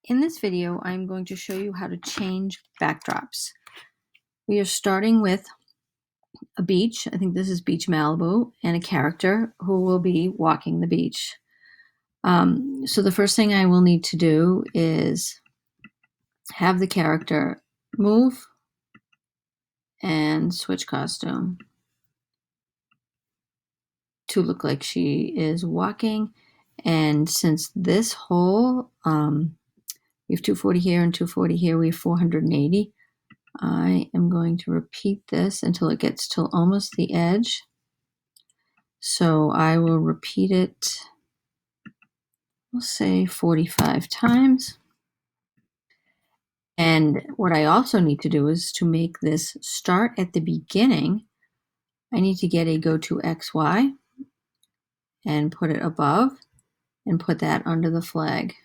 In this video, I'm going to show you how to change backdrops. We are starting with a beach. I think this is Beach Malibu, and a character who will be walking the beach. So the first thing I will need to do is have the character move and switch costume to look like she is walking. And since this hole, we have 240 here and 240 here, we have 480. I am going to repeat this until it gets till almost the edge. So I will repeat it, we'll say 45 times. And what I also need to do is to make this start at the beginning. I need to get a go to XY and put it above and put that under the flag.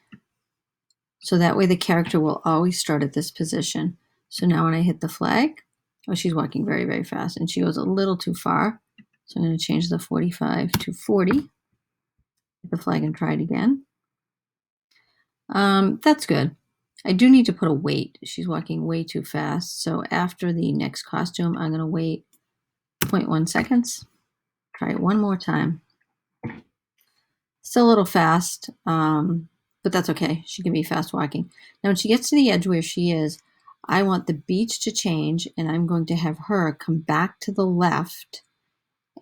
So that way the character will always start at this position. So now when I hit the flag, oh, she's walking very, very fast and she goes a little too far. So I'm going to change the 45 to 40. Hit the flag and try it again. That's good. I do need to put a wait. She's walking way too fast. So after the next costume, I'm going to wait 0.1 seconds. Try it one more time. Still a little fast, but that's okay. She can be fast walking. Now when she gets to the edge where she is, I want the beach to change, and I'm going to have her come back to the left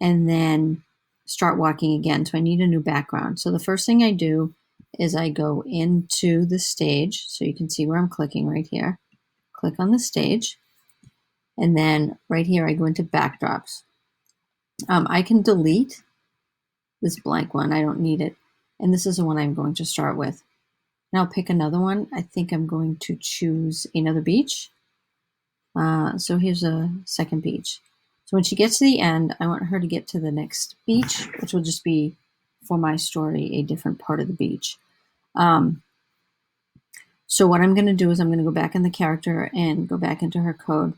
and then start walking again. So I need a new background. So the first thing I do is I go into the stage. So you can see where I'm clicking right here. Click on the stage. And then right here, I go into backdrops. I can delete this blank one. I don't need it. And this is the one I'm going to start with. Now I'll pick another one. I think I'm going to choose another beach. So here's a second beach. So when she gets to the end, I want her to get to the next beach, which will just be, for my story, a different part of the beach. So what I'm going to do is I'm going to go back in the character and go back into her code.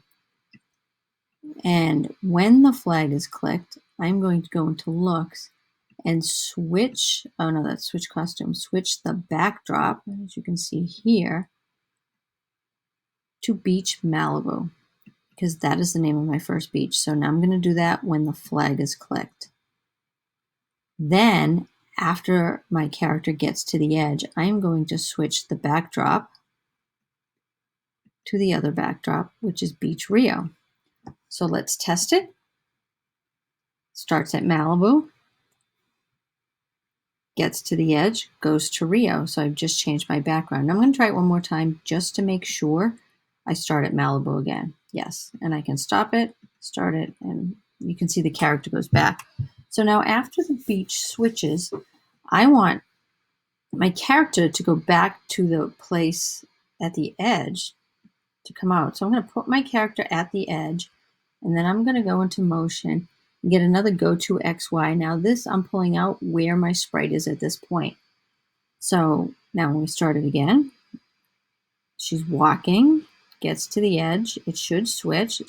And when the flag is clicked, I'm going to go into looks and switch, oh no, that's switch costume, switch the backdrop, as you can see here, to Beach Malibu, because that is the name of my first beach. So now I'm going to do that when the flag is clicked. Then, after my character gets to the edge, I'm going to switch the backdrop to the other backdrop, which is Beach Rio. So let's test it. Starts at Malibu, gets to the edge, goes to Rio. So I've just changed my background. I'm going to try it one more time just to make sure I start at Malibu again. Yes, and I can stop it, start it, and you can see the character goes back. So now after the beach switches, I want my character to go back to the place at the edge to come out. So I'm going to put my character at the edge, and then I'm going to go into motion and get another go to XY. Now this, I'm pulling out where my sprite is at this point. So now when we start it again, she's walking, gets to the edge, it should switch,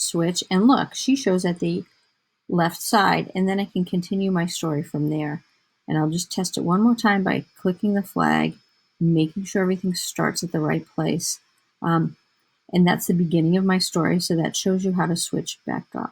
and look, she shows at the left side, and then I can continue my story from there. And I'll just test it one more time by clicking the flag, making sure everything starts at the right place. And that's the beginning of my story, so that shows you how to switch backdrops.